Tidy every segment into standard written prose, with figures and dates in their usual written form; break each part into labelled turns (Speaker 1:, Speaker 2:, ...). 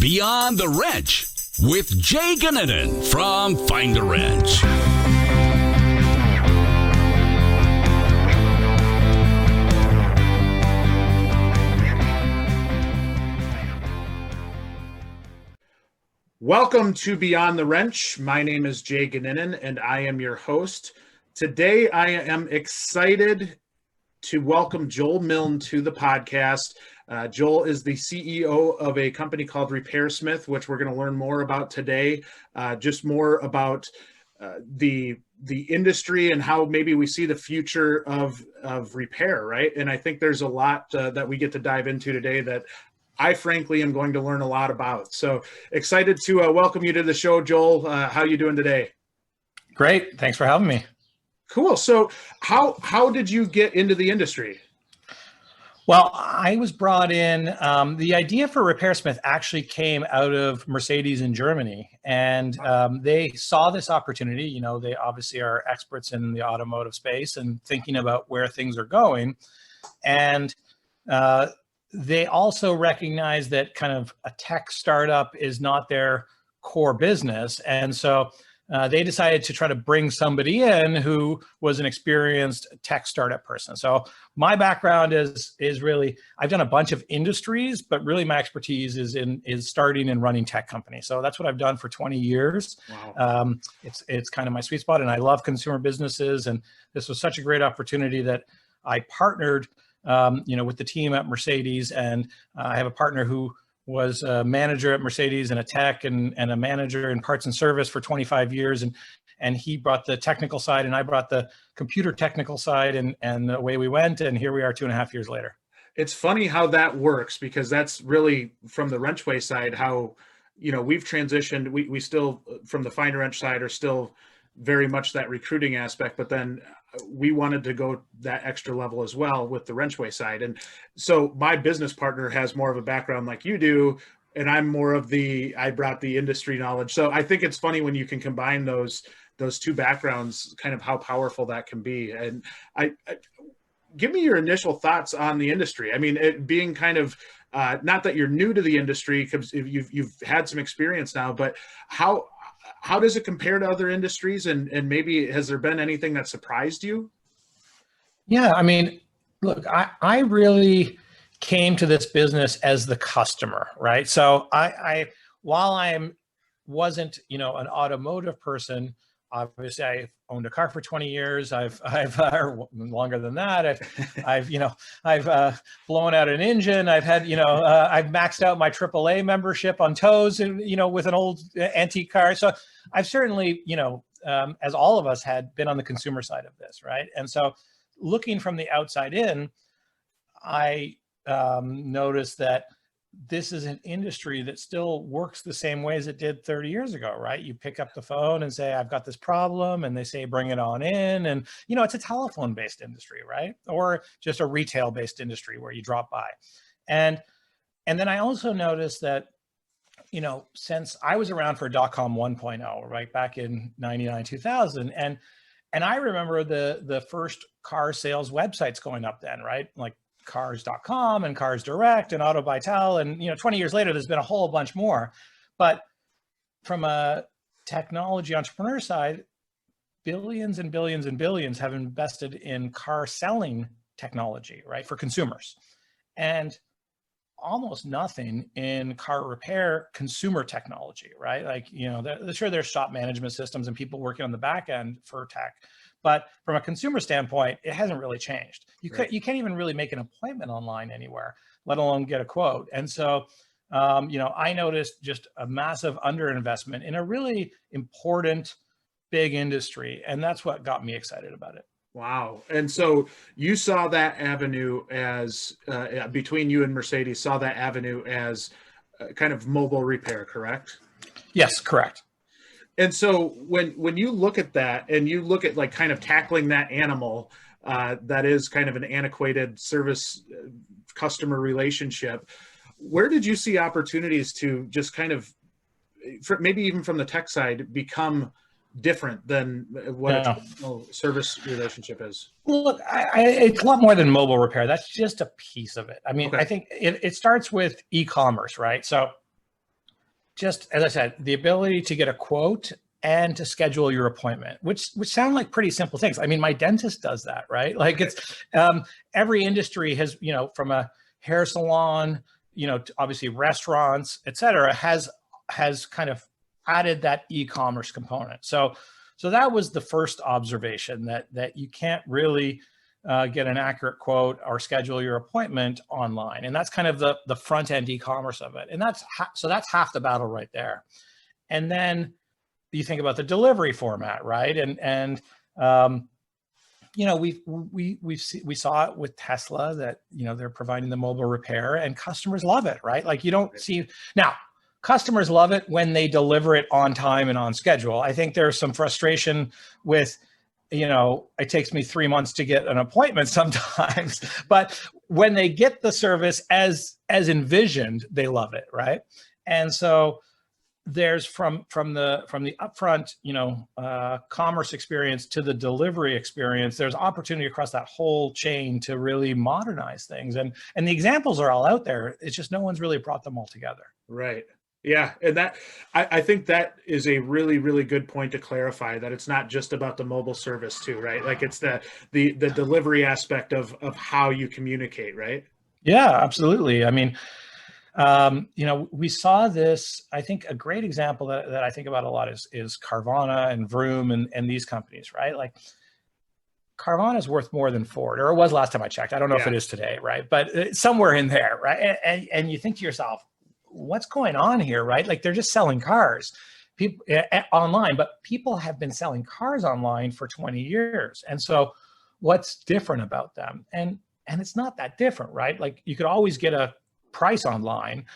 Speaker 1: Beyond the Wrench with Jay Goninen from Find a Wrench.
Speaker 2: Welcome to Beyond the Wrench. My name is Jay Goninen, and I am your host. Today, I am excited to welcome Joel Milne to the podcast. Joel is the CEO of a company called RepairSmith, which we're going to learn more about today. Just more about the industry and how maybe we see the future of repair, right? And I think there's a lot that we get to dive into today that I frankly am going to learn a lot about. So excited to welcome you to the show, Joel. How you doing today?
Speaker 3: Great. Thanks for having me.
Speaker 2: Cool. So how did you get into the industry?
Speaker 3: Well, I was brought in. The idea for RepairSmith actually came out of Mercedes in Germany, and they saw this opportunity. You know, they obviously are experts in the automotive space and thinking about where things are going. And they also recognize that kind of a tech startup is not their core business. And so they decided to try to bring somebody in who was an experienced tech startup person. So my background is really, I've done a bunch of industries, but really my expertise is starting and running tech companies. So that's what I've done for 20 years. Wow. It's kind of my sweet spot, and I love consumer businesses. And this was such a great opportunity that I partnered with the team at Mercedes, and I have a partner who was a manager at Mercedes and a tech and a manager in parts and service for 25 years. And he brought the technical side and I brought the computer technical side, and away we went. And here we are 2.5 years later.
Speaker 2: It's funny how that works, because that's really from the WrenchWay side, how, we've transitioned. We still, from the Find a Wrench side, are still very much that recruiting aspect, but then we wanted to go that extra level as well with the WrenchWay side. And so my business partner has more of a background like you do, and I'm more of I brought the industry knowledge. So I think it's funny when you can combine those two backgrounds, kind of how powerful that can be. And I give me your initial thoughts on the industry. I mean, it being kind of, not that you're new to the industry, because you've had some experience now, but how does it compare to other industries? And maybe has there been anything that surprised you?
Speaker 3: Yeah, I mean, look, I really came to this business as the customer, right? So while I wasn't, an automotive person, obviously I owned a car for 20 years. I've longer than that. I've blown out an engine. I've had, I've maxed out my AAA membership on tows and, with an old antique car. So I've certainly, as all of us had, been on the consumer side of this, right? And so looking from the outside in, I noticed that this is an industry that still works the same way as it did 30 years ago, right? You pick up the phone and say, I've got this problem, and they say, bring it on in. And, it's a telephone-based industry, right? Or just a retail-based industry where you drop by. And then I also noticed that, since I was around for .com 1.0, right, back in 99, 2000, and I remember the first car sales websites going up then, right? Like cars.com and Cars Direct and Auto Vital. And, 20 years later, there's been a whole bunch more. But from a technology entrepreneur side, billions and billions and billions have invested in car selling technology, right, for consumers. And almost nothing in car repair consumer technology, right? Like, sure, there's shop management systems and people working on the back end for tech. But from a consumer standpoint, it hasn't really changed. You can't even really make an appointment online anywhere, let alone get a quote. And so, I noticed just a massive underinvestment in a really important, big industry. And that's what got me excited about it.
Speaker 2: Wow. And so you saw that avenue as, between you and Mercedes, saw that avenue as kind of mobile repair, correct?
Speaker 3: Yes, correct.
Speaker 2: And so when you look at that and you look at like kind of tackling that animal, that is kind of an antiquated service customer relationship, where did you see opportunities to just kind of, maybe even from the tech side, become different than what a traditional service relationship is?
Speaker 3: Well, look, it's a lot more than mobile repair. That's just a piece of it. I mean, okay. I think it starts with e-commerce, right? So just as I said, the ability to get a quote and to schedule your appointment, which sound like pretty simple things. I mean, my dentist does that, right? Like it's every industry has, from a hair salon, to obviously restaurants, et cetera, has kind of added that e-commerce component. So that was the first observation, that you can't really get an accurate quote or schedule your appointment online. And that's kind of the front end e-commerce of it. And that's half the battle right there. And then you think about the delivery format, right? We saw it with Tesla that, they're providing the mobile repair and customers love it, right? Like you don't see now, customers love it when they deliver it on time and on schedule. I think there's some frustration with, it takes me 3 months to get an appointment sometimes, but when they get the service as envisioned, they love it, right? And so there's from the upfront, commerce experience to the delivery experience, there's opportunity across that whole chain to really modernize things. And the examples are all out there. It's just no one's really brought them all together.
Speaker 2: Right. Yeah. And that, I think that is a really, really good point to clarify, that it's not just about the mobile service too, right? Like it's the delivery aspect of how you communicate, right?
Speaker 3: Yeah, absolutely. I mean, we saw this. I think a great example that I think about a lot is Carvana and Vroom and these companies, right? Like Carvana is worth more than Ford, or it was last time I checked. I don't know if it is today, right? But it's somewhere in there, right? And you think to yourself, what's going on here, right? Like they're just selling cars people online, but people have been selling cars online for 20 years. And so what's different about them? And it's not that different, right? Like you could always get a price online,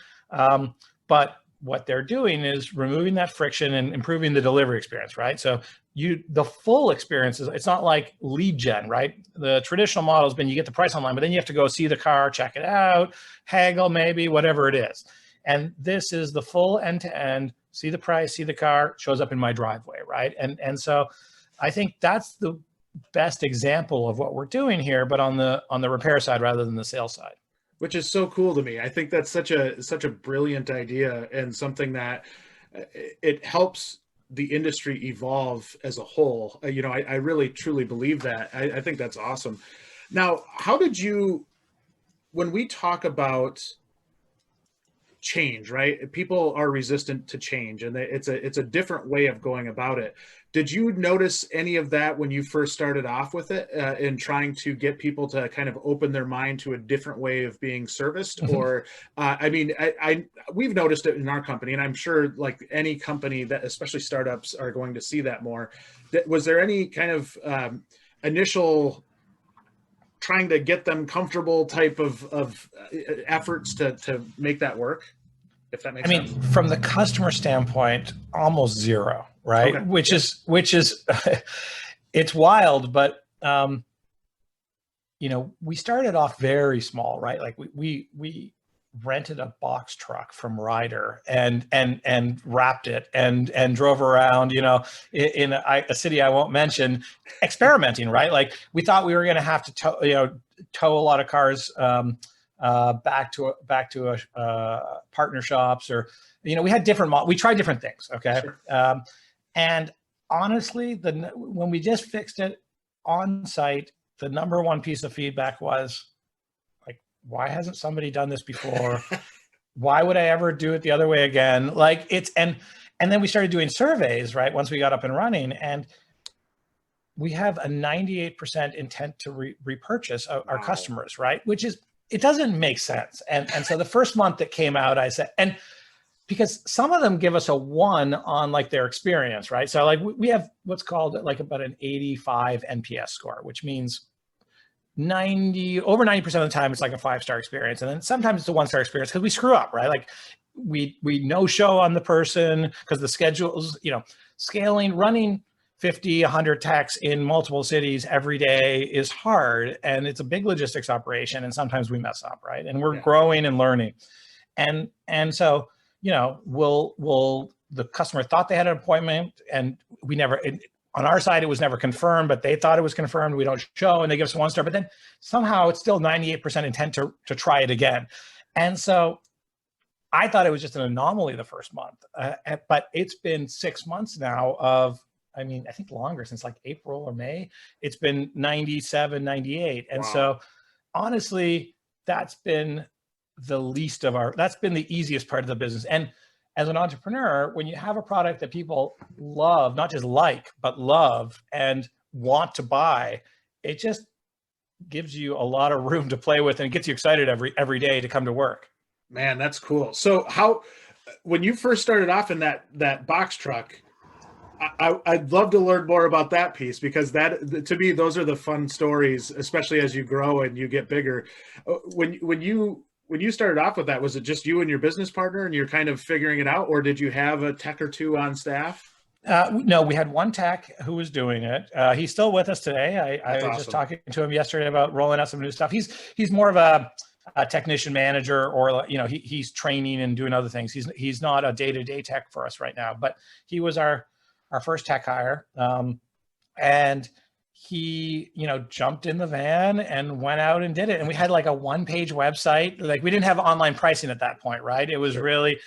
Speaker 3: but what they're doing is removing that friction and improving the delivery experience, right? So the full experience it's not like lead gen, right? The traditional model has been you get the price online, but then you have to go see the car, check it out, haggle maybe, whatever it is. And this is the full end-to-end, see the price, see the car, shows up in my driveway, right? And so I think that's the best example of what we're doing here, but on the repair side rather than the sales side.
Speaker 2: Which is so cool to me. I think that's such a brilliant idea, and something that it helps the industry evolve as a whole. I really truly believe that. I think that's awesome. Now, how did you, when we talk about change, right? People are resistant to change, and it's a different way of going about it. Did you notice any of that when you first started off with it, in trying to get people to kind of open their mind to a different way of being serviced? Or, we've noticed it in our company, and I'm sure like any company that, especially startups, are going to see that more. Was there any kind of initial trying to get them comfortable type of efforts to make that work, if that makes sense?
Speaker 3: From the customer standpoint, almost zero, right? Okay. Which is it's wild, but we started off very small, right? Like we rented a box truck from Ryder and wrapped it and drove around, in a city I won't mention, experimenting, right? Like we thought we were going to have to tow a lot of cars back to partner shops, or we had we tried different things. Okay. Sure. And honestly, when we just fixed it on site, the number one piece of feedback was, why hasn't somebody done this before? Why would I ever do it the other way again? Like and then we started doing surveys, right? Once we got up and running, and we have a 98% intent to repurchase our customers, right? Which is, it doesn't make sense. And so the first month that came out, I said, and because some of them give us a 1 on like their experience, right? So like we have what's called like about an 85 NPS score, which means over 90% of the time it's like a 5-star experience, and then sometimes it's a 1-star experience because we screw up, right? Like we no show on the person because the schedules, scaling, running 50, 100 techs in multiple cities every day is hard, and it's a big logistics operation, and sometimes we mess up, right? And we're growing and learning, and so will the customer thought they had an appointment, and we never. On our side, it was never confirmed, but they thought it was confirmed. We don't show, and they give us a 1-star, but then somehow it's still 98% intent to try it again. And so I thought it was just an anomaly the first month, but it's been 6 months now of, I mean, I think longer, since like April or May, it's been 97, 98. And
Speaker 2: Wow.
Speaker 3: so honestly, that's been that's been the easiest part of the business. And as an entrepreneur, when you have a product that people love, not just like, but love and want to buy, it just gives you a lot of room to play with and gets you excited every day to come to work.
Speaker 2: Man, that's cool. So when you first started off in that box truck, I'd love to learn more about that piece, because that, to me, those are the fun stories, especially as you grow and you get bigger. When you started off with that, was it just you and your business partner and you're kind of figuring it out, or did you have a tech or two on staff?
Speaker 3: No, we had one tech who was doing it. He's still with us today. I was
Speaker 2: awesome.
Speaker 3: just talking to him yesterday about rolling out some new stuff. He's more of a technician manager, or he's training and doing other things. He's not a day-to-day tech for us right now, but he was our first tech hire, and he jumped in the van and went out and did it. And we had like a one-page website. Like, we didn't have online pricing at that point, right? It was really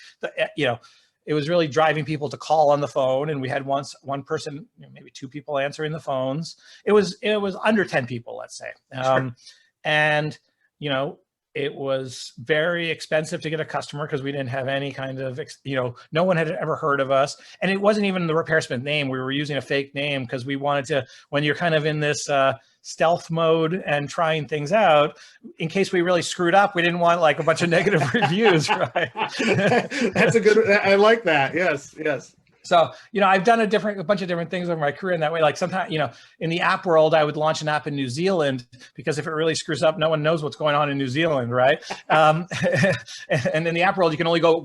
Speaker 3: it was really driving people to call on the phone, and we had one person, maybe two people answering the phones. It was under 10 people, let's say.
Speaker 2: Sure.
Speaker 3: And it was very expensive to get a customer, because we didn't have any kind of, no one had ever heard of us. And it wasn't even the RepairSmith name. We were using a fake name because we wanted to, when you're kind of in this stealth mode and trying things out, in case we really screwed up, we didn't want like a bunch of negative reviews, right?
Speaker 2: That's a good, I like that. Yes, yes.
Speaker 3: So, I've done a bunch of different things over my career in that way. Like, sometimes, in the app world, I would launch an app in New Zealand, because if it really screws up, no one knows what's going on in New Zealand, right? And in the app world, you can only go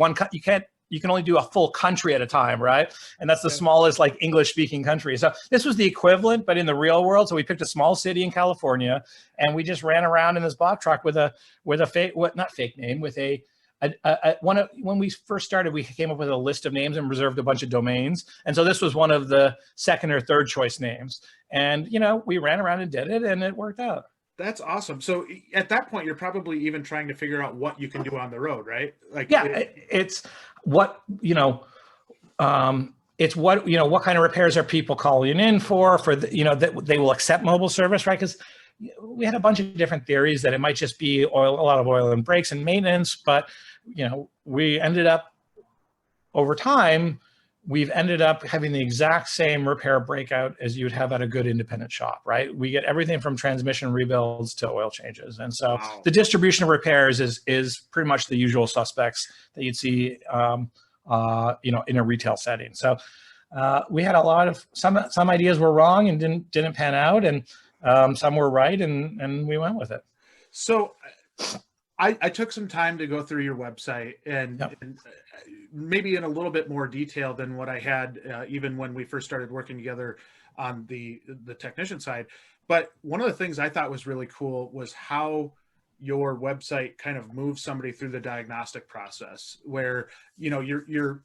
Speaker 3: you can only do a full country at a time, right? And that's the smallest, like, English-speaking country. So this was the equivalent, but in the real world. So we picked a small city in California, and we just ran around in this box truck with a fake, not fake name, with when we first started, we came up with a list of names and reserved a bunch of domains. And so this was one of the second or third choice names. And, we ran around and did it, and it worked out.
Speaker 2: That's awesome. So at that point, you're probably even trying to figure out what you can do on the road, right? Like,
Speaker 3: yeah, it's what, it's what, what kind of repairs are people calling in for that they will accept mobile service, right? Because we had a bunch of different theories that it might just be a lot of oil and brakes and maintenance, but we ended up, over time, we've ended up having the exact same repair breakout as you'd have at a good independent shop, right? We get everything from transmission rebuilds to oil changes. And so the distribution of repairs is pretty much the usual suspects that you'd see, in a retail setting. So we had a lot of, some ideas were wrong and didn't pan out, and some were right, and we went with it.
Speaker 2: So I took some time to go through your website, and maybe in a little bit more detail than what I had even when we first started working together on the technician side. But one of the things I thought was really cool was how your website kind of moves somebody through the diagnostic process, where you're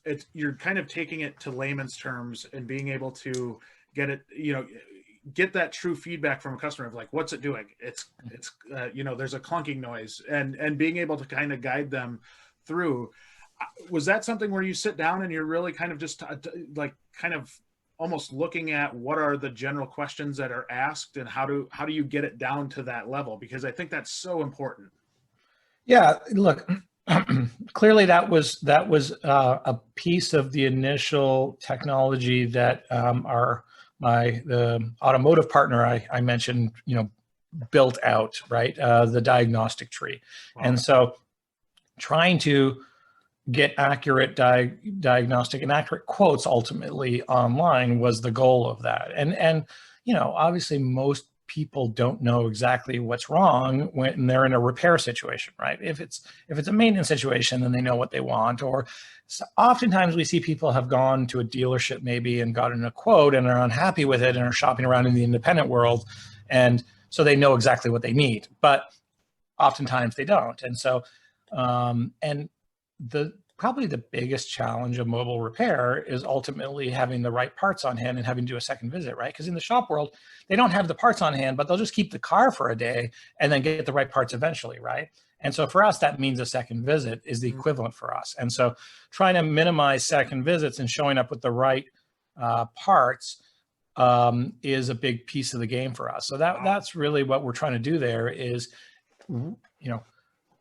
Speaker 2: kind of taking it to layman's terms and being able to get it, get that true feedback from a customer of like, what's it doing? It's there's a clunking noise, and being able to kind of guide them through. Was that something where you sit down and you're really kind of just kind of almost looking at what are the general questions that are asked, and how do you get it down to that level? Because I think that's so important. Yeah,
Speaker 3: look, clearly that was a piece of the initial technology that the automotive partner I mentioned, built out, right? The diagnostic tree. Wow. And so trying to get accurate diagnostic and accurate quotes ultimately online was the goal of that. And obviously most people don't know exactly what's wrong when they're in a repair situation, right? If it's a maintenance situation, then they know what they want. Or so oftentimes we see people have gone to a dealership maybe and gotten a quote and are unhappy with it and are shopping around in the independent world. And so they know exactly what they need, but oftentimes they don't. And so, and the probably the biggest challenge of mobile repair is ultimately having the right parts on hand and having to do a second visit, right? Because in the shop world, they don't have the parts on hand, but they'll just keep the car for a day and then get the right parts eventually, right? And so for us, that means a second visit is the equivalent for us. And so trying to minimize second visits and showing up with the right parts is a big piece of the game for us. So that's really what we're trying to do there is,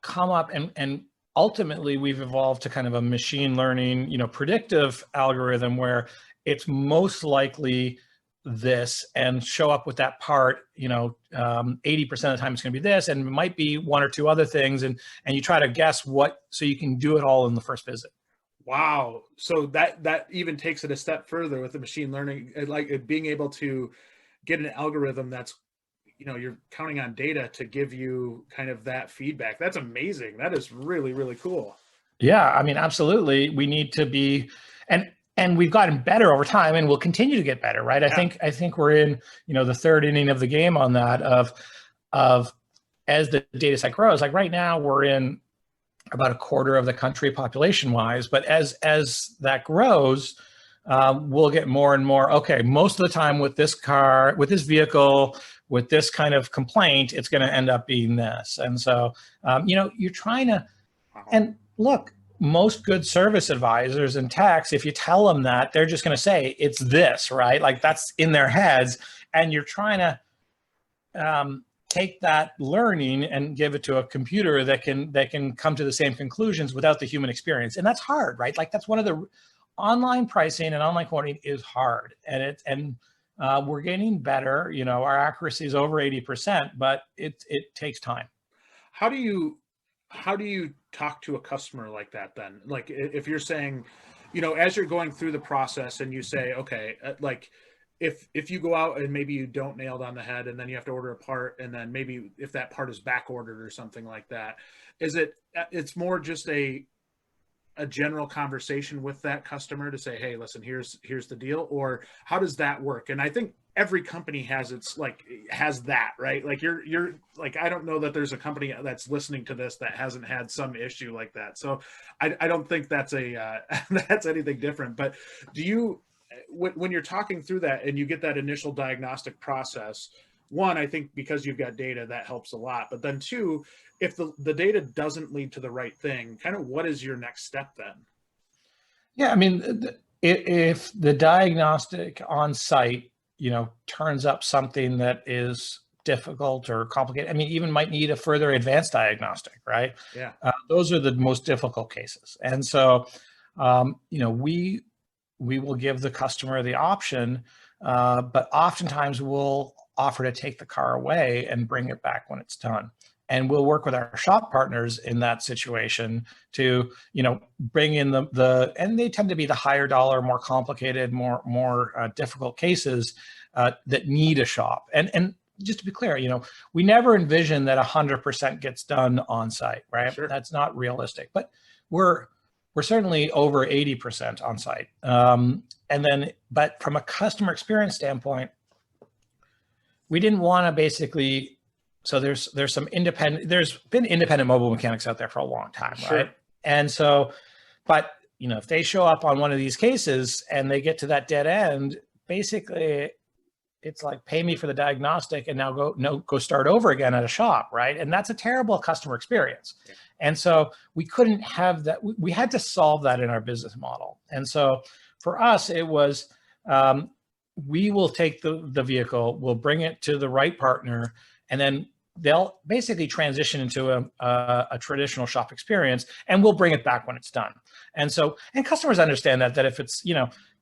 Speaker 3: come up and ultimately we've evolved to kind of a machine learning, predictive algorithm where it's most likely this and show up with that part, 80% of the time it's going to be this, and it might be one or two other things. And you try to guess what, so you can do it all in the first visit.
Speaker 2: Wow. So that even takes it a step further with the machine learning, like being able to get an algorithm that's, you're counting on data to give you kind of that feedback. That's amazing. That is really, really cool.
Speaker 3: Yeah, I mean, absolutely. We need to be, and we've gotten better over time, and we'll continue to get better, right?
Speaker 2: Yeah.
Speaker 3: I think we're in, the third inning of the game on that of as the data set grows. Like right now, we're in about a quarter of the country population wise, but as that grows, we'll get more and more. Okay, most of the time with this car, with this vehicle, with this kind of complaint, it's going to end up being this. And so, you're trying to, and look, most good service advisors and techs, if you tell them that, they're just going to say it's this, right? Like that's in their heads, and you're trying to take that learning and give it to a computer that can come to the same conclusions without the human experience, and that's hard, right? Like that's one of the online pricing and online quoting is hard, and we're getting better. Our accuracy is over 80%, but it takes time.
Speaker 2: How do you talk to a customer like that then? Like if you're saying, as you're going through the process and you say, okay, like if you go out and maybe you don't nail it on the head and then you have to order a part, and then maybe if that part is back ordered or something like that, it's more just a general conversation with that customer to say, hey, listen, here's the deal, or how does that work? And I think every company has that, right? Like you're like, I don't know that there's a company that's listening to this that hasn't had some issue like that. So I don't think that's that's anything different. But do you, when you're talking through that and you get that initial diagnostic process, one, I think because you've got data, that helps a lot. But then two, if the data doesn't lead to the right thing, kind of what is your next step then?
Speaker 3: Yeah, I mean, if the diagnostic on site, turns up something that is difficult or complicated, I mean, even might need a further advanced diagnostic, right?
Speaker 2: Yeah.
Speaker 3: Those are the most difficult cases. And so, we will give the customer the option, but oftentimes we'll offer to take the car away and bring it back when it's done. And we'll work with our shop partners in that situation to, bring in and they tend to be the higher dollar, more complicated, more difficult cases that need a shop. And just to be clear, we never envision that 100% gets done on site, right?
Speaker 2: Sure.
Speaker 3: That's not realistic, but we're certainly over 80% on site. But from a customer experience standpoint, we didn't want to basically. So there's been independent mobile mechanics out there for a long time,
Speaker 2: Sure.
Speaker 3: right? And so, but if they show up on one of these cases and they get to that dead end, basically it's like, pay me for the diagnostic and now go start over again at a shop, right? And that's a terrible customer experience.
Speaker 2: Yeah.
Speaker 3: And so we couldn't have that. We had to solve that in our business model. And so for us, it was, we will take the vehicle, we'll bring it to the right partner, and then they'll basically transition into a traditional shop experience, and we'll bring it back when it's done. And so, and customers understand that if it's,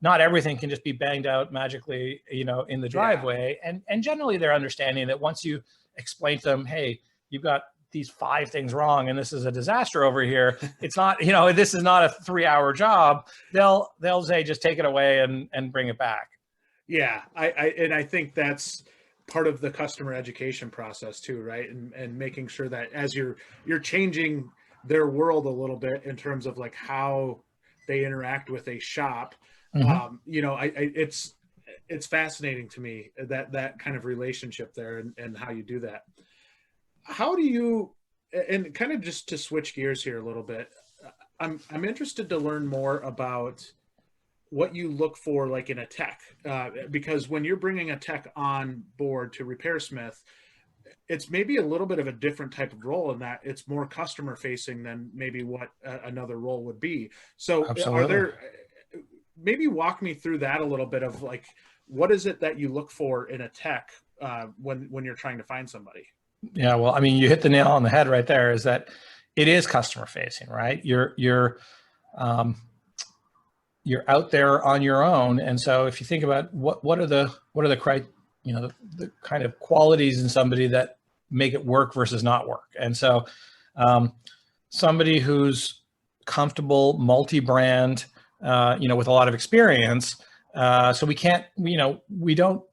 Speaker 3: not everything can just be banged out magically, in the driveway. Yeah. And generally they're understanding that once you explain to them, hey, you've got these 5 things wrong and this is a disaster over here. It's not, this is not a 3-hour job. They'll say, just take it away and bring it back.
Speaker 2: Yeah. I think that's part of the customer education process too, right? And making sure that as you're changing their world a little bit in terms of like how they interact with a shop. Mm-hmm. It's fascinating to me that kind of relationship there and how you do that. How do you, and kind of just to switch gears here a little bit, I'm interested to learn more about what you look for, like in a tech, because when you're bringing a tech on board to RepairSmith, it's maybe a little bit of a different type of role in that it's more customer facing than maybe what another role would be. So are
Speaker 3: Absolutely.
Speaker 2: there, maybe walk me through that a little bit of like, what is it that you look for in a tech when you're trying to find somebody?
Speaker 3: Yeah, well, I mean, you hit the nail on the head right there. Is that it is customer facing, right? Um, you're out there on your own, and so if you think about what are the the kind of qualities in somebody that make it work versus not work, and so um, somebody who's comfortable, multi-brand, with a lot of experience. So we can't, we don't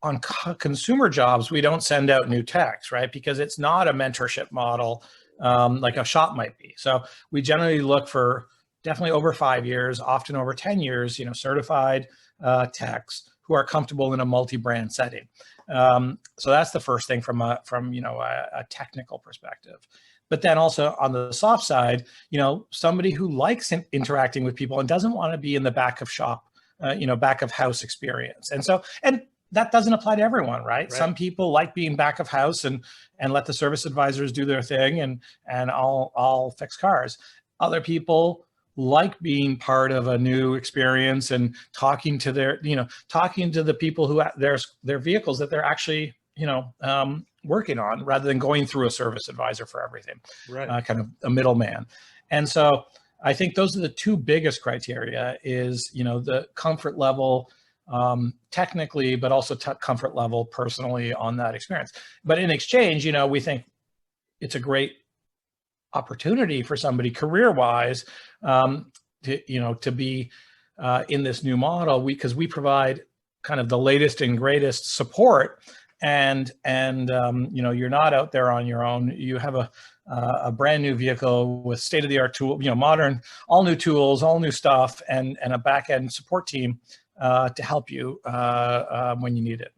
Speaker 3: on consumer jobs, we don't send out new techs, right? Because it's not a mentorship model like a shop might be. So we generally look for definitely over 5 years, often over 10 years, certified techs who are comfortable in a multi-brand setting. So that's the first thing from a technical perspective. But then also on the soft side, somebody who likes interacting with people and doesn't want to be in the back of shop, back of house experience. And that doesn't apply to everyone, right? Some people like being back of house and let the service advisors do their thing and I'll fix cars. Other people like being part of a new experience and talking to the people who their vehicles that they're actually, working on, rather than going through a service advisor for everything, kind of a middleman. And so I think those are the two biggest criteria is, the comfort level technically, but also comfort level personally on that experience. But in exchange, we think it's a great opportunity for somebody career-wise to be in this new model, because we provide kind of the latest and greatest support, and you're not out there on your own. You have a brand new vehicle with state-of-the-art tool, modern, all new tools, all new stuff, and a back-end support team to help you when you need it.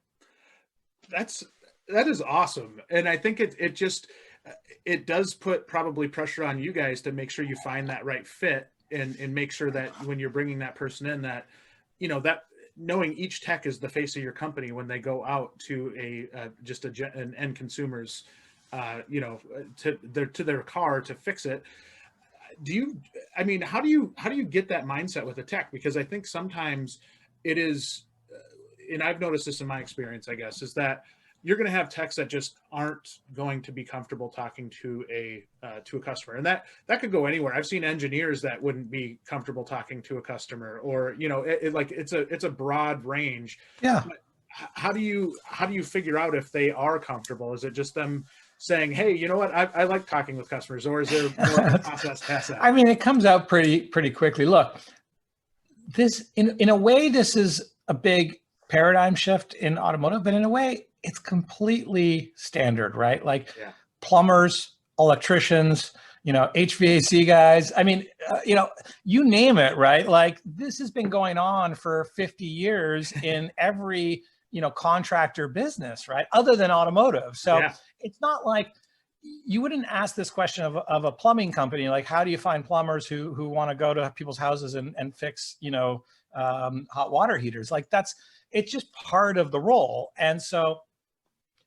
Speaker 2: That is awesome. And I think it does put probably pressure on you guys to make sure you find that right fit and make sure that when you're bringing that person in, that, that knowing each tech is the face of your company when they go out to an end consumers, to their car to fix it. How do you get that mindset with a tech? Because I think sometimes it is, and I've noticed this in my experience, I guess, is that you're going to have techs that just aren't going to be comfortable talking to a customer, and that could go anywhere. I've seen engineers that wouldn't be comfortable talking to a customer, or it's a broad range.
Speaker 3: Yeah.
Speaker 2: But how do you figure out if they are comfortable? Is it just them saying, "Hey, you know what? I like talking with customers," or is there more of a process past that?
Speaker 3: I mean, it comes out pretty quickly. Look, this in a way, this is a big paradigm shift in automotive, but in a way, it's completely standard, right? Like plumbers, electricians, HVAC guys. I mean, you name it, right? Like this has been going on for 50 years in every, contractor business, right? Other than automotive. So it's not like you wouldn't ask this question of a plumbing company, like, how do you find plumbers who want to go to people's houses and fix, hot water heaters? Like it's just part of the role. And so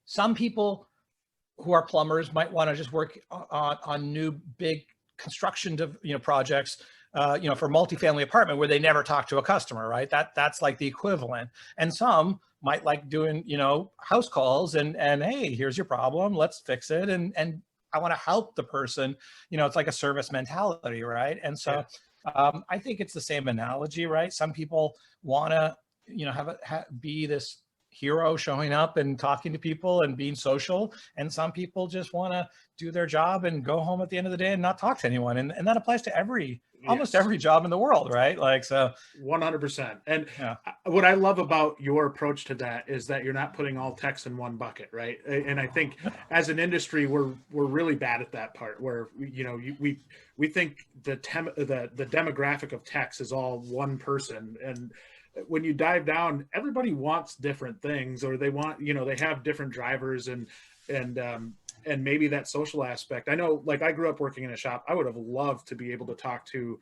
Speaker 3: some people who are plumbers might want to just work on new big construction projects, for multifamily apartment where they never talk to a customer, right? That's like the equivalent. And some might like doing, house calls and hey, here's your problem, let's fix it. And I want to help the person, it's like a service mentality, right? And so I think it's the same analogy, right? Some people want to, be this hero showing up and talking to people and being social, and some people just want to do their job and go home at the end of the day and not talk to anyone, and that applies to almost every job in the world, right? Like, so
Speaker 2: 100%. And what I love about your approach to that is that you're not putting all techs in one bucket, right? And I think as an industry, we're really bad at that part, where we think the demographic of techs is all one person, and when you dive down, everybody wants different things, or they want, they have different drivers and and maybe that social aspect. I know, like, I grew up working in a shop. I would have loved to be able to talk to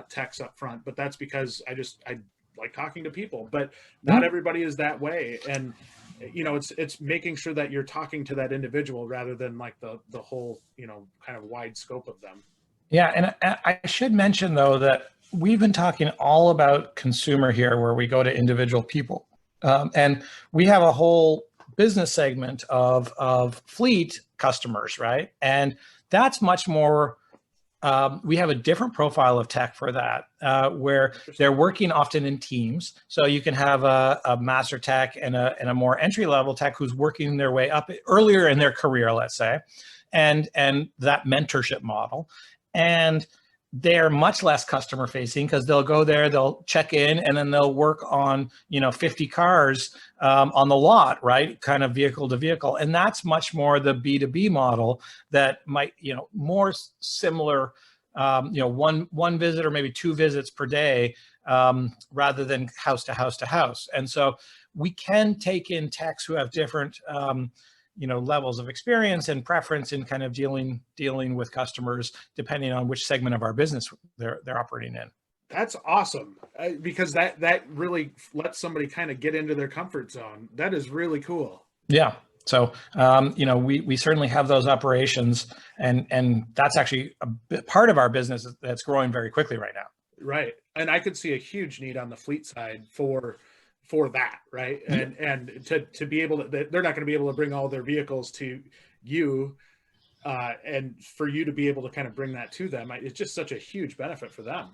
Speaker 2: techs up front, but that's because I like talking to people, but not everybody is that way. And it's making sure that you're talking to that individual rather than like the whole, kind of wide scope of them.
Speaker 3: Yeah, and I should mention though that we've been talking all about consumer here, where we go to individual people, and we have a whole business segment of fleet customers, right? And that's much more. We have a different profile of tech for that, where they're working often in teams. So you can have a master tech and a more entry level tech who's working their way up earlier in their career, let's say, and that mentorship model. And they're much less customer facing because they'll go there, they'll check in, and then they'll work on 50 cars on the lot, right? Kind of vehicle to vehicle. And that's much more the B2B model that might, more similar, one visit or maybe 2 visits per day, rather than house to house to house. And so we can take in techs who have different levels of experience and preference in kind of dealing with customers, depending on which segment of our business they're operating in.
Speaker 2: That's awesome, because that really lets somebody kind of get into their comfort zone. That is really cool.
Speaker 3: Yeah. So, we certainly have those operations, and that's actually a part of our business that's growing very quickly right now.
Speaker 2: Right. And I could see a huge need on the fleet side for that, right? And to be able to, they're not going to be able to bring all their vehicles to you, and for you to be able to kind of bring that to them, it's just such a huge benefit for them.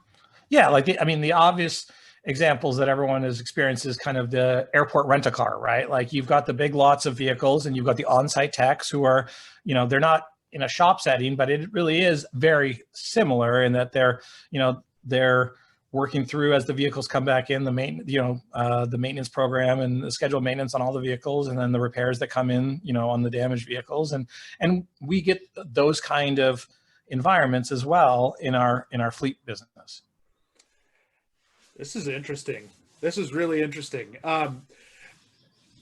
Speaker 3: Yeah, the obvious examples that everyone has experienced is kind of the airport rent-a-car, right? Like, you've got the big lots of vehicles and you've got the on-site techs who are, they're not in a shop setting, but it really is very similar in that they're working through, as the vehicles come back in, the maintenance program and the scheduled maintenance on all the vehicles, and then the repairs that come in, on the damaged vehicles, and we get those kind of environments as well in our fleet business.
Speaker 2: This is interesting. This is really interesting.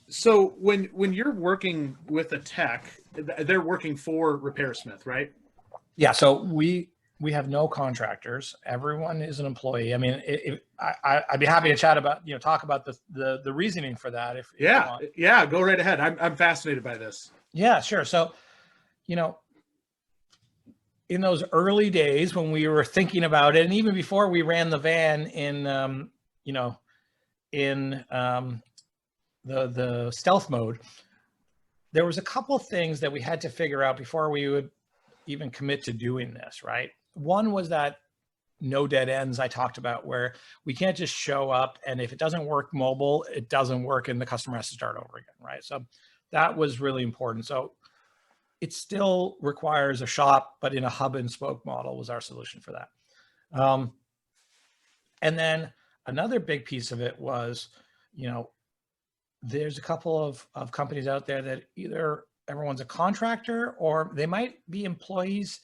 Speaker 2: So when you're working with a tech, they're working for RepairSmith, right?
Speaker 3: Yeah. So we have no contractors. Everyone is an employee. I mean, I'd be happy to chat about, talk about the reasoning for that. If you want.
Speaker 2: Yeah, go right ahead. I'm fascinated by this.
Speaker 3: Yeah, sure. So, in those early days when we were thinking about it, and even before we ran the van in the stealth mode, there was a couple of things that we had to figure out before we would even commit to doing this, right? One was that no dead ends I talked about, where we can't just show up, and if it doesn't work mobile, it doesn't work and the customer has to start over again, right? So that was really important. So it still requires a shop, but in a hub and spoke model was our solution for that. And then another big piece of it was, there's a couple of companies out there that either everyone's a contractor or they might be employees.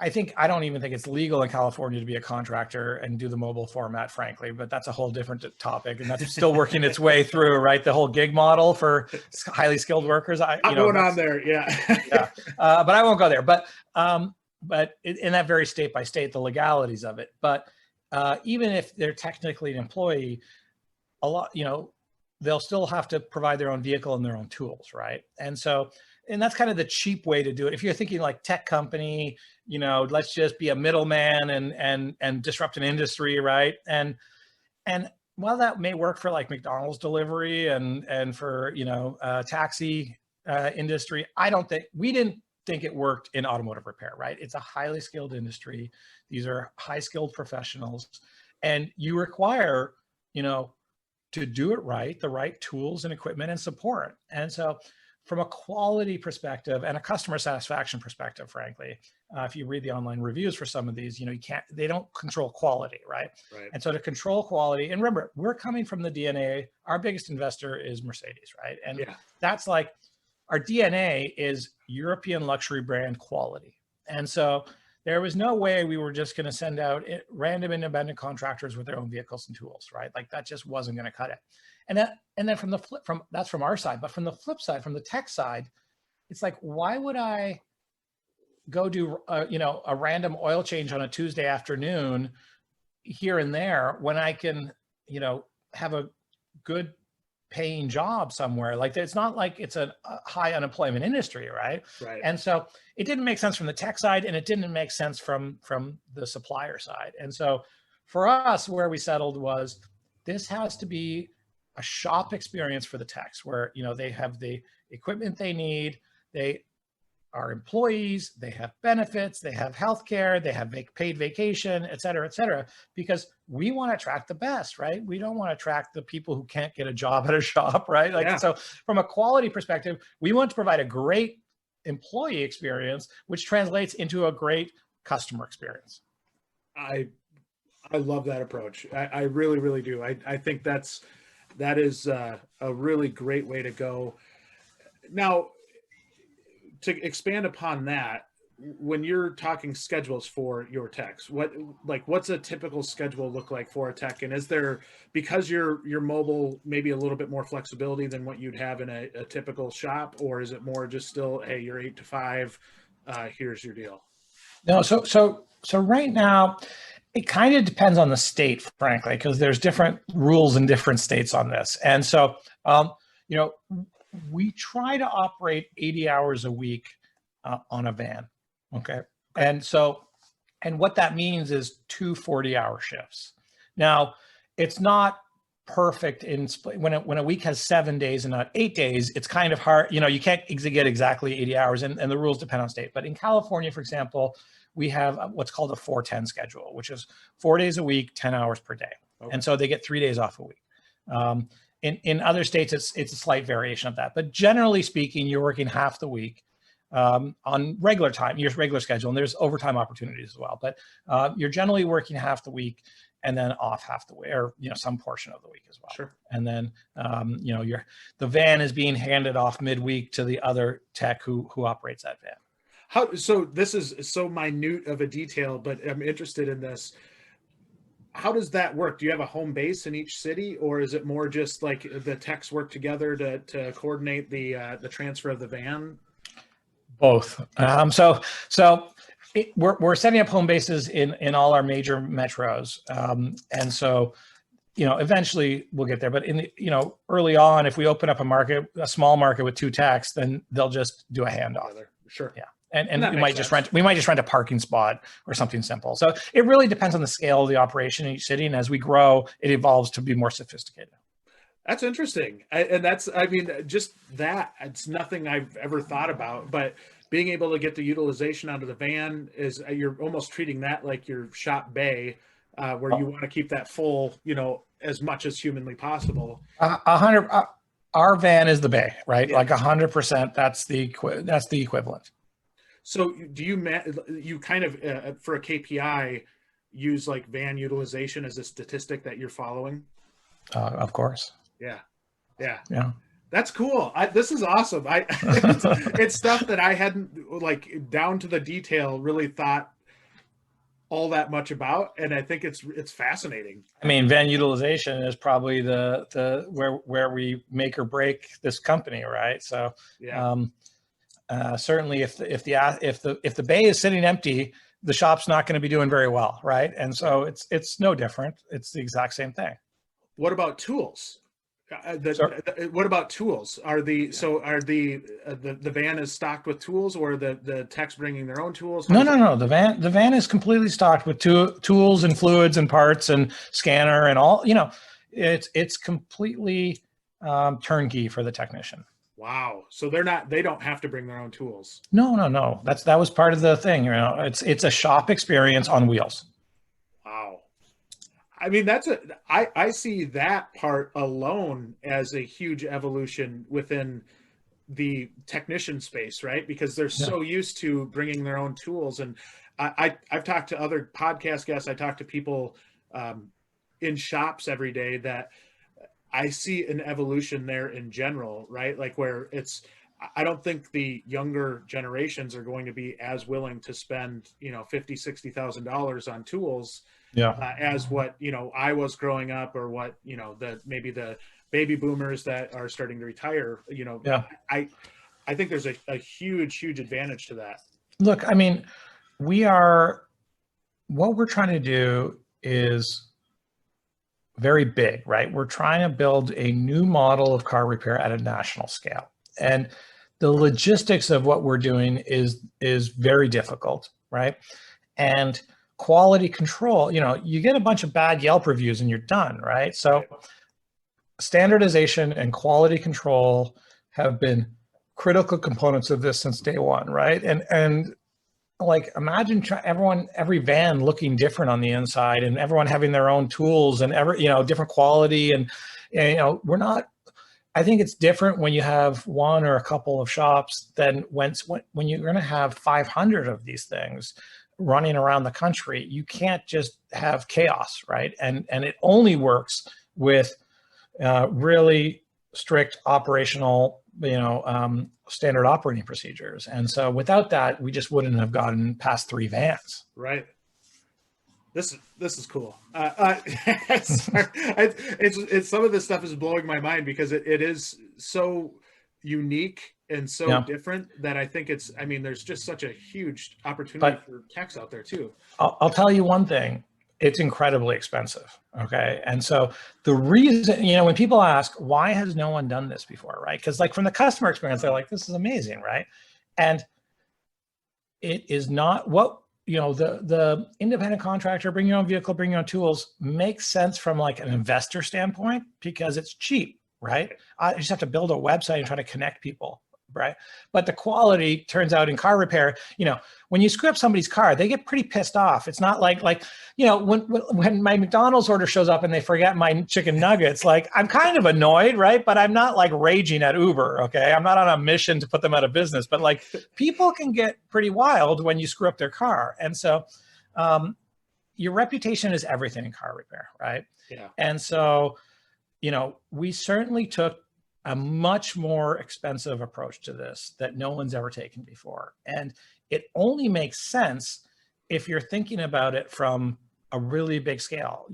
Speaker 3: I don't even think it's legal in California to be a contractor and do the mobile format, frankly, but that's a whole different topic, and that's still working its way through, right? The whole gig model for highly skilled workers.
Speaker 2: I'm going on there, yeah.
Speaker 3: Yeah, but I won't go there. But in that very state by state, the legalities of it. But even if they're technically an employee, a lot, they'll still have to provide their own vehicle and their own tools, right? And that's kind of the cheap way to do it. If you're thinking like tech company, let's just be a middleman and disrupt an industry, right? And while that may work for like McDonald's delivery and for taxi industry, we didn't think it worked in automotive repair, right? It's a highly skilled industry. These are high skilled professionals, and you require to do it right, the right tools and equipment and support. And so, from a quality perspective and a customer satisfaction perspective, frankly, if you read the online reviews for some of these, they don't control quality, right? And so to control quality, and remember, we're coming from the DNA, our biggest investor is Mercedes, right? And that's like, our DNA is European luxury brand quality. And so there was no way we were just going to send out random independent contractors with their own vehicles and tools, right? Like, that just wasn't going to cut it. And then that's from our side, but from the flip side, from the tech side, it's like, why would I go do a random oil change on a Tuesday afternoon here and there when I can, have a good paying job somewhere? Like, it's not like it's a high unemployment industry, right?
Speaker 2: Right.
Speaker 3: And so it didn't make sense from the tech side, and it didn't make sense from the supplier side. And so for us, where we settled was, this has to be a shop experience for the techs, where they have the equipment they need, they are employees, they have benefits, they have healthcare, they have paid vacation, et cetera, because we want to attract the best, right? We don't want to attract the people who can't get a job at a shop, right? So from a quality perspective, we want to provide a great employee experience, which translates into a great customer experience.
Speaker 2: I love that approach. I really, really do. I think that is a really great way to go. Now, to expand upon that, when you're talking schedules for your techs, what's a typical schedule look like for a tech? And is there, because you're mobile, maybe a little bit more flexibility than what you'd have in a typical shop, or is it more just still, hey, you're 8 to 5, here's your deal?
Speaker 3: No, so right now, it kind of depends on the state, frankly, because there's different rules in different states on this. And so, we try to operate 80 hours a week on a van. Okay. And what that means is 2 40-hour shifts. Now, it's not perfect when a week has 7 days and not 8 days. It's kind of hard. You can't get exactly 80 hours, and the rules depend on state. But in California, for example, we have what's called a 4-10 schedule, which is 4 days a week, 10 hours per day. Okay. And so they get 3 days off a week. In other states, it's a slight variation of that. But generally speaking, you're working half the week on regular time, your regular schedule, and there's overtime opportunities as well. But you're generally working half the week and then off half the week, or some portion of the week as well.
Speaker 2: Sure.
Speaker 3: And then the van is being handed off midweek to the other tech who operates that van.
Speaker 2: So this is so minute of a detail, but I'm interested in this. How does that work? Do you have a home base in each city, or is it more just like the techs work together to coordinate the transfer of the van?
Speaker 3: Both. We're setting up home bases in all our major metros, and so eventually we'll get there. But early on, if we open up a small market with 2 techs, then they'll just do a handoff.
Speaker 2: Sure.
Speaker 3: Yeah. And we might just rent a parking spot or something simple. So it really depends on the scale of the operation in each city. And as we grow, it evolves to be more sophisticated.
Speaker 2: That's interesting. Just that, it's nothing I've ever thought about, but being able to get the utilization out of the van is, you're almost treating that like your shop bay, where you want to keep that full, as much as humanly possible.
Speaker 3: 100. Our van is the bay, right?
Speaker 2: Yeah.
Speaker 3: Like 100%. That's the equivalent.
Speaker 2: So do you kind of, for a KPI, use like van utilization as a statistic that you're following?
Speaker 3: Of course.
Speaker 2: Yeah. That's cool. This is awesome. It's stuff that I hadn't, like, down to the detail, really thought all that much about, and I think it's fascinating.
Speaker 3: I mean, van utilization is probably the where we make or break this company, right? So
Speaker 2: yeah.
Speaker 3: Certainly, if the bay is sitting empty, the shop's not going to be doing very well, right? And so it's no different. It's the exact same thing.
Speaker 2: What about tools? What about tools? Are the van is stocked with tools, or the techs bringing their own tools?
Speaker 3: No. The van is completely stocked with tools and fluids and parts and scanner and all. It's completely turnkey for the technician.
Speaker 2: Wow. So they don't have to bring their own tools.
Speaker 3: No. That was part of the thing. It's a shop experience on wheels.
Speaker 2: Wow. I mean, I see that part alone as a huge evolution within the technician space, right? Because they're so used to bringing their own tools. And I've talked to other podcast guests. I talk to people in shops every day that I see an evolution there in general, right? Like, where I don't think the younger generations are going to be as willing to spend, $50,000-$60,000 on tools as what, I was growing up, or what, maybe the baby boomers that are starting to retire, I I think there's a huge advantage to that.
Speaker 3: Look, I mean, what we're trying to do is very big, right? We're trying to build a new model of car repair at a national scale. And the logistics of what we're doing is very difficult, right? And quality control, you get a bunch of bad Yelp reviews and you're done, right? So standardization and quality control have been critical components of this since day one, right? And like, imagine every van looking different on the inside, and everyone having their own tools and different quality. And I think it's different when you have one or a couple of shops than when you're going to have 500 of these things running around the country. You can't just have chaos, right? And it only works with really strict operational, standard operating procedures. And so without that, we just wouldn't have gotten past 3 vans.
Speaker 2: Right. This is cool. It's some of this stuff is blowing my mind because it is so unique and so different that I think there's just such a huge opportunity for techs out there too.
Speaker 3: I'll tell you one thing. It's incredibly expensive. Okay. And so the reason, when people ask, why has no one done this before? Right. Because like from the customer experience, they're like, this is amazing. Right. And it is not what, the independent contractor, bring your own vehicle, bring your own tools, makes sense from like an investor standpoint because it's cheap. Right. I just have to build a website and try to connect people. Right. But the quality turns out in car repair, when you screw up somebody's car, they get pretty pissed off. It's not like, when my McDonald's order shows up and they forget my chicken nuggets, like I'm kind of annoyed, right? But I'm not like raging at Uber. Okay. I'm not on a mission to put them out of business, but like people can get pretty wild when you screw up their car. And so your reputation is everything in car repair. Right.
Speaker 2: Yeah.
Speaker 3: And so, we certainly took a much more expensive approach to this that no one's ever taken before. And it only makes sense if you're thinking about it from a really big scale,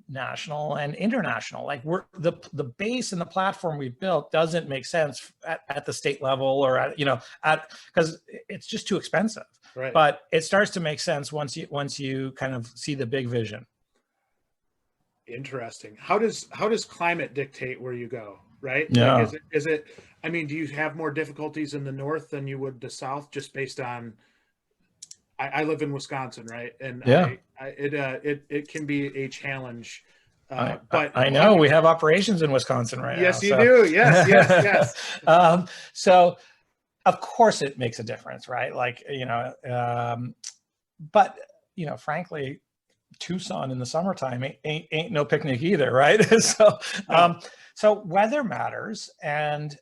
Speaker 3: national and international. Like the base and the platform we've built doesn't make sense at the state level or because it's just too expensive.
Speaker 2: Right.
Speaker 3: But it starts to make sense once you kind of see the big vision.
Speaker 2: Interesting. How does climate dictate where you go? Right?
Speaker 3: Yeah.
Speaker 2: Like is it, do you have more difficulties in the north than you would the south just based on, I live in Wisconsin, right? And it can be a challenge. But
Speaker 3: I know we have operations in Wisconsin right now.
Speaker 2: Yes, you do. Yes.
Speaker 3: So of course it makes a difference, right? Like, but frankly, Tucson in the summertime ain't no picnic either, right? So weather matters, and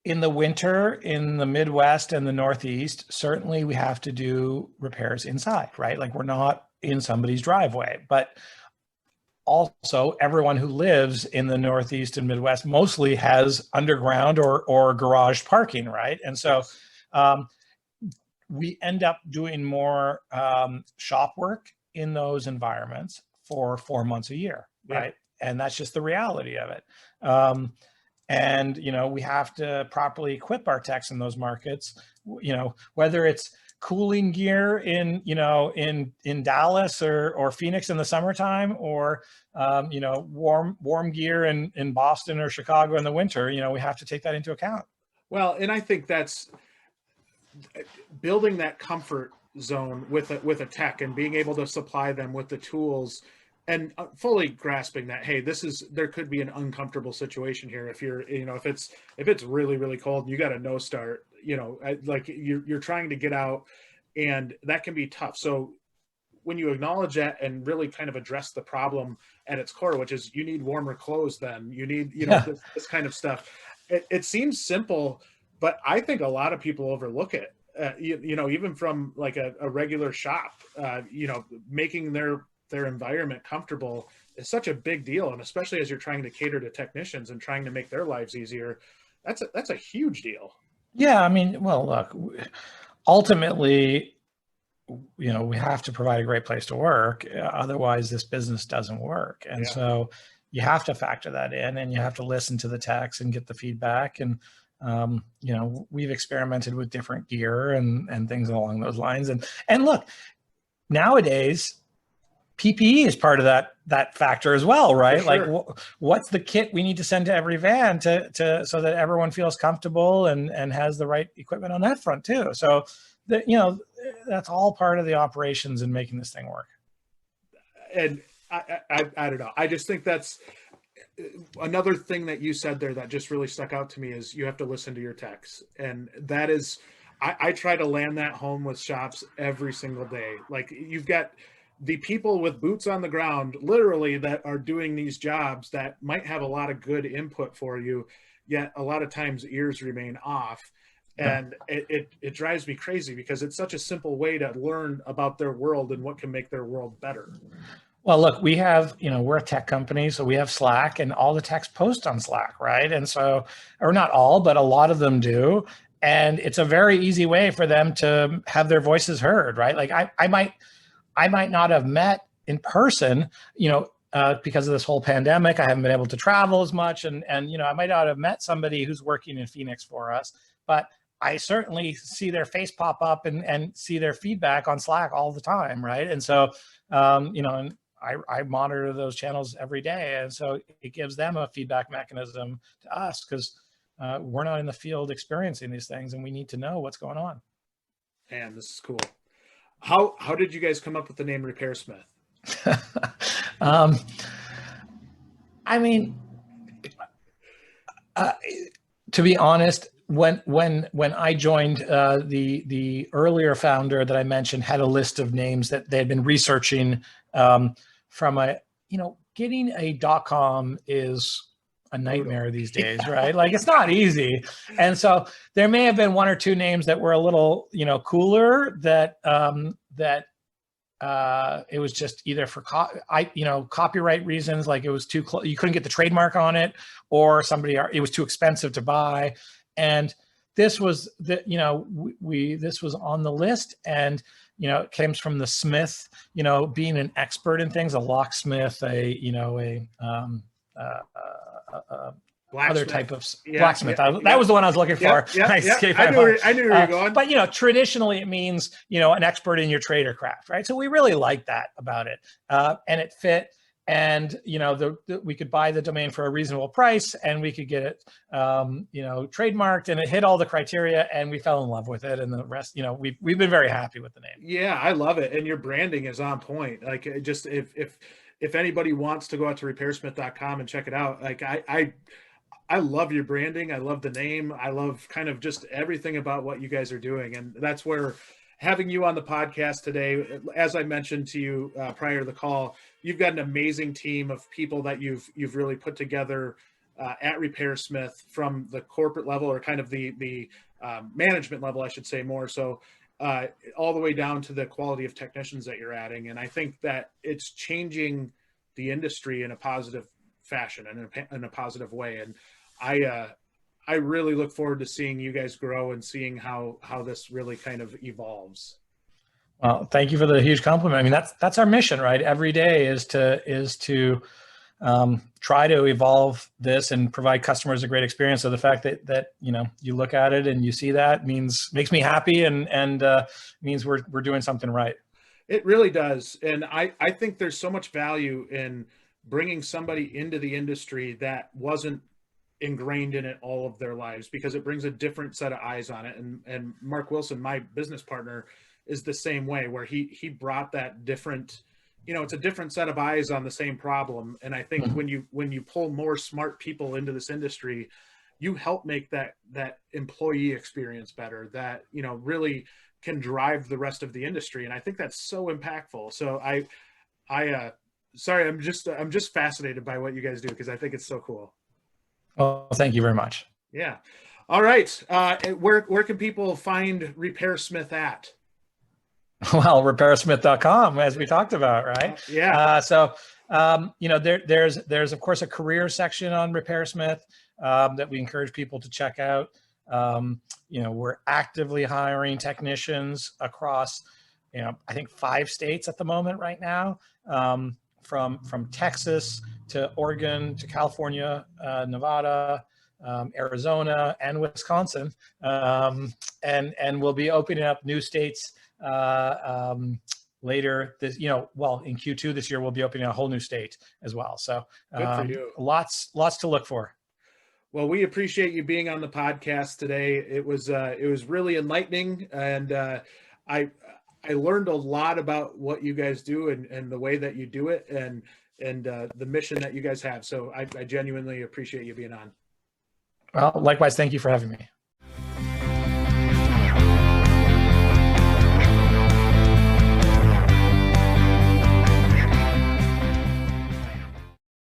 Speaker 3: in the winter, in the Midwest and the Northeast, certainly we have to do repairs inside, right? Like we're not in somebody's driveway, but also everyone who lives in the Northeast and Midwest mostly has underground or garage parking, right? And so we end up doing more shop work in those environments for 4 months a year, right? And that's just the reality of it. And, we have to properly equip our techs in those markets, whether it's cooling gear in Dallas or Phoenix in the summertime, or, warm gear in Boston or Chicago in the winter, we have to take that into account.
Speaker 2: Well, and I think that's building that comfort zone with a tech and being able to supply them with the tools and fully grasping that, hey, there could be an uncomfortable situation here. If you're, if it's really, really cold and you got a no start, like you're trying to get out, and that can be tough. So when you acknowledge that and really kind of address the problem at its core, which is you need warmer clothes, then you need, this kind of stuff. It seems simple, but I think a lot of people overlook it. Even from like a regular shop, making their environment comfortable is such a big deal. And especially as you're trying to cater to technicians and trying to make their lives easier, that's a huge deal. Yeah.
Speaker 3: Well, look, ultimately, we have to provide a great place to work. Otherwise this business doesn't work. And so, you have to factor that in, and you have to listen to the techs and get the feedback. And you know, we've experimented with different gear and things along those lines. And look, nowadays, PPE is part of that factor as well, right?
Speaker 2: Sure.
Speaker 3: Like, what's the kit we need to send to every van to so that everyone feels comfortable and has the right equipment on that front too. So, you know, that's all part of the operations in making this thing work.
Speaker 2: And I don't know. I just think that's another thing that you said there that just really stuck out to me is you have to listen to your techs. And that is, I try to land that home with shops every single day. Like, you've got the people with boots on the ground, literally, that are doing these jobs that might have a lot of good input for you, yet a lot of times ears remain off. And it drives me crazy because it's such a simple way to learn about their world and what can make their world better.
Speaker 3: Well, look, we have, you know, we're a tech company, so we have Slack, and all the techs post on Slack, right? And so, or not all, but a lot of them do. And it's a very easy way for them to have their voices heard, right? Like, I might not have met in person, you know, because of this whole pandemic. I haven't been able to travel as much, and you know, I might not have met somebody who's working in Phoenix for us, but I certainly see their face pop up and see their feedback on Slack all the time, right? And so, you know, and I monitor those channels every day, and so it gives them a feedback mechanism to us, because we're not in the field experiencing these things, and we need to know what's going on.
Speaker 2: Man, this is cool. How did you guys come up with the name RepairSmith?
Speaker 3: I mean, to be honest, when I joined, the earlier founder that I mentioned had a list of names that they had been researching. From a, you know, getting a .com is a nightmare these days, right? Like, it's not easy. And so there may have been one or two names that were a little, you know, cooler that it was just either for copyright reasons, like it was too close, you couldn't get the trademark on it, or it was too expensive to buy. And this was this was on the list, and you know, it comes from the Smith, you know, being an expert in things, a locksmith, other type of blacksmith. That was the one I was looking for.
Speaker 2: I knew where you were going.
Speaker 3: But, you know, traditionally it means, you know, an expert in your trade or craft, right? So we really liked that about it, and it fit. And, you know, we could buy the domain for a reasonable price, and we could get it, you know, trademarked, and it hit all the criteria, and we fell in love with it. And the rest, you know, we've been very happy with the name.
Speaker 2: Yeah, I love it. And your branding is on point. Like, just if anybody wants to go out to RepairSmith.com and check it out, like I love your branding. I love the name. I love kind of just everything about what you guys are doing. And that's where having you on the podcast today, as I mentioned to you prior to the call, you've got an amazing team of people that you've really put together at RepairSmith, from the corporate level, or kind of the management level, I should say more so, all the way down to the quality of technicians that you're adding. And I think that it's changing the industry in a positive fashion and in a positive way. And I really look forward to seeing you guys grow and seeing how this really kind of evolves.
Speaker 3: Well, thank you for the huge compliment. I mean, that's our mission, right? Every day is to try to evolve this and provide customers a great experience. So the fact that you know, you look at it and you see that makes me happy, and means we're doing something right.
Speaker 2: It really does. And I think there's so much value in bringing somebody into the industry that wasn't ingrained in it all of their lives, because it brings a different set of eyes on it. And Mark Wilson, my business partner, is the same way, where he brought that different, you know, it's a different set of eyes on the same problem. And I think when you pull more smart people into this industry, you help make that employee experience better, that, you know, really can drive the rest of the industry. And I think that's so impactful. So sorry, I'm just fascinated by what you guys do, because I think it's so cool.
Speaker 3: Well, thank you very much.
Speaker 2: Yeah. All right. Where can people find RepairSmith at?
Speaker 3: Well, RepairSmith.com, as we talked about, right?
Speaker 2: Yeah.
Speaker 3: So, you know, there's of course a career section on RepairSmith that we encourage people to check out. You know, we're actively hiring technicians across, you know, I think 5 states at the moment right now, from Texas to Oregon, to California, Nevada, Arizona, and Wisconsin, and we'll be opening up new states later this, well, in Q2 this year, we'll be opening a whole new state as well. So
Speaker 2: Good for you.
Speaker 3: Lots to look for.
Speaker 2: Well, we appreciate you being on the podcast today. It was really enlightening, and I learned a lot about what you guys do and the way that you do it, and the mission that you guys have. So I genuinely appreciate you being on.
Speaker 3: Well, likewise, thank you for having me.